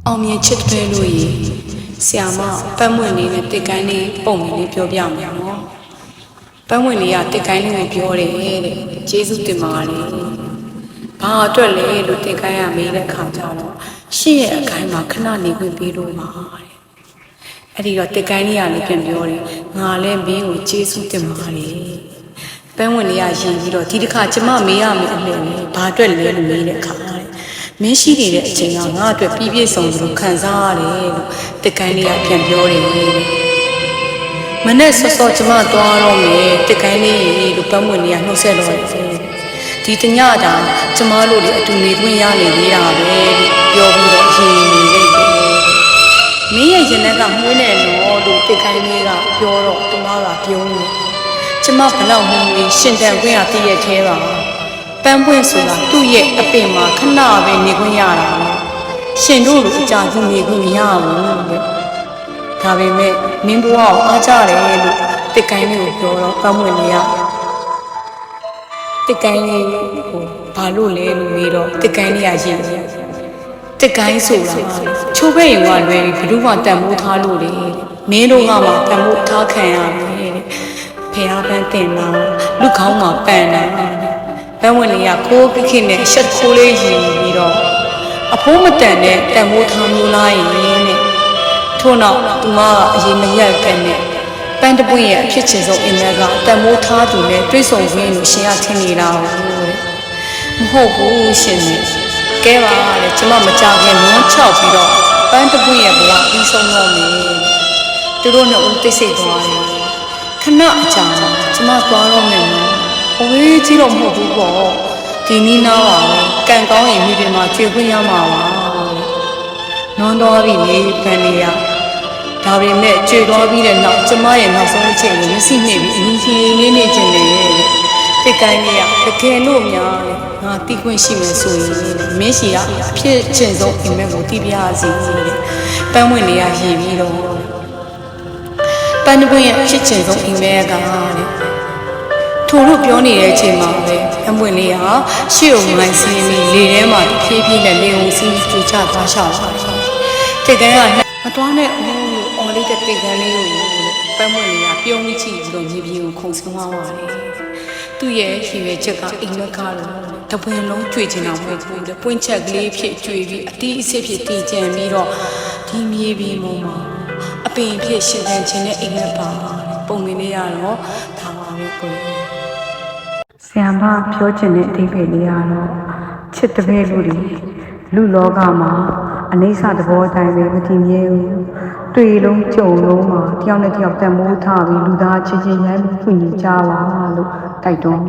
အောင်မြင်ချစ်တဲ့လို့ရေဆရာမပတ်မွင့်လေးနဲ့တစ်ကိုင်းလေးပုံမြင်လေးပြောပြမယ်နော်ပတ်မွင့်လေးကတစ်ကိုင်းလေးကိုပြောတယ်တဲ့ကျေးဇူးတင်ပါတယ်ဘာအတွက်လဲလို့တစ်ကိုင်းကမေးတဲ့ခါကျတော့ရှင့်ရဲ့အခိုင်မှာခဏနေခွင့်ပေးလို့ပါတဲ့အဲ့ဒီတော့တစ်ကိုင်းလေးကလည်းပြန်ပြောတယ်ငါလည်းမင်းကိုကျေးဇူးတင်ပါတယ်ပန်းဝင်လေးကရင်ပြီးတော့ဒီတစ်ခါကျမမေးရမယ်အလှည့်နဲ့ဘာအတွက်လဲလို့မေးတဲ့အခါမင်းရှိနေတဲ့အချိန်ကငါအတွက်ပြည့်ပြည့်စုံစုံခံစားရတယ်လို့တစ်ကိုင်းလေးကပြန်ပြောတယ်မနဲ့ဆော့ဆော့ကျမသွားတော့မယ်တစ်ကိုင်းလေးလို့ပန်းဝင်လေးကနှုတ်ဆက်တော့တယ်ဒီတညတာကျမတို့လည်းအတူနေခွင့်ရနေသေးတာပဲပြောပြီးတော့ရင်နေလိုက်တယ်မင်းရဲ့ရင်ထဲကမှုနဲ့တော့လို့တစ်ကိုင်းလေးကပြောတော့သူမကပြုံးတယ်ကျမဘလောက်မှုကြီးရှင်တန်ခွင့်ရတည့်ရသေးပါပန်းပွင့်ဆိုတာသူ့ရဲ့အပင်မှာခဏပဲနေခွင့်ရတာရှင်တို့လိုအကြာကြီးနေခွင့်မရဘူးတဲ့ဒါပေမဲ့မင်းဘဝကိုအားကြတယ်လို့တစ်ကိုင်းလေးကိုပြောတော့ပန်းပွင့်လေးကတစ်ကိုင်းလေးကိုဘာလို့လဲလို့မေးတော့တစ်ကိုင်းလေးကရင်တစ်ကိုင်းဆိုတာချိုးဖဲ့ရင်ကလွယ်ပြီးဘယ်သူမှတန်မိုးထားလို့လေမင်းတို့ကမှတန်မိုးထားခံရတယ်တဲ့ဖះပန်းတင်လာလူကောင်းမှာပန်လာပန်းဝင်လေးကခိုးခိနဲ့ရှက်ခိုးလေးရည်ပြီးတော့အဖိုးမတန်တဲ့တန်မိုးထားမျိုးလားရင်တဲ့ထို့နောက်သူမကအရင်မရက်ပဲနဲ့ပန်းတပွင့်ရဲ့အဖြစ်ချင်ဆုံးအင်မကတန်မိုးထားသူနဲ့တွေးဆုံရင်းလို့ရှင်ရထင်နေတာတဲ့မဟုတ်ဘူးရှင်နဲ့ကဲပါလေကျမမကြခင်လွန်းချောက်ပြီးတော့ပန်းတပွင့်ရဲ့ဘဝပြီးဆုံးတော့မယ်သူတို့နဲ့ဦးသိစိတ်သွားတယ်ခဏအကြာကျမသွားတော့မယ်နော်အဝေးကြီးတော့မဟုတ်ဘူးပေါ့ဒီနီးနားပါပဲကံကောင်းရင်မိပြင်မှာကျွေခွင့်ရမှာပါနွန်တော်ပြီလေပန်းလေးရဒါပေမဲ့ကျွေသွားပြီးတဲ့နောက်ကျမရဲ့နောက်ဆုံးအချိန်ကိုမျက်စိနှိပ်ပြီးအင်းကြီးလေးနေကျင်တယ်တစ်ကိုင်းလေးရတကယ်လို့များငါတီးခွင့်ရှိမယ်ဆိုရင်မင်းရှိကအဖြစ်ချင်ဆုံးအိမ်မက်ကိုတီးပြရစီပန်းဝင်လေးရရည်ပြီးတော့ပန်းပွင့်ရဲ့ဖြစ်ချင်ဆုံးအိမ်မက်ကထို့လို့ပြောနေတဲ့အချိန်မှာပဲအမွင့်လေးဟာရှေ့ကိုမိုင်းစင်းပြီးလေထဲမှာဖြည်းဖြည်းနဲ့လေုံစီးကြွချသွားရှောက်သွားတယ်။တိတ်ကန်းကမသွားနဲ့ဦးလို့အော်လေးတဲ့တိတ်ကန်းလေးကိုပန်းမွင့်လေးကပြုံးပြီးကြည့်ပြီးတော့မြေပြင်ကိုခုန်ဆင်းသွားပါတယ်။သူ့ရဲ့ရွှေရွယ်ချက်ကအိမ်မက်ကားလို့တပွင့်လုံးကျွေချင်အောင်မဟုတ်ဘူးလေ။ပွင့်ချက်ကလေးဖြစ်ကျွေပြီးအတီးအစစ်ဖြစ်တည်ကြံပြီးတော့ဒီမြေပြင်မှာအပင်ဖြစ်ရှင်သန်ခြင်းနဲ့အိမ်မက်ပါပုံမြင်လေးရတော့ဒါပါပဲကိုဆရာမပြောချင်တဲ့အဓိပ္ပာယ်လေးကတော့ချစ်တပည့်လူလောကမှာအနိစ္စသဘောတိုင်းပဲမတည်မြဲဘူးတွေ့လုံးကြုံလုံးမှာတယောက်နဲ့တယောက်တန်မိုးထားပြီးလူသားချင်းချင်းရိုင်းဖွင့်ကြပါလို့တိုက်တွန်း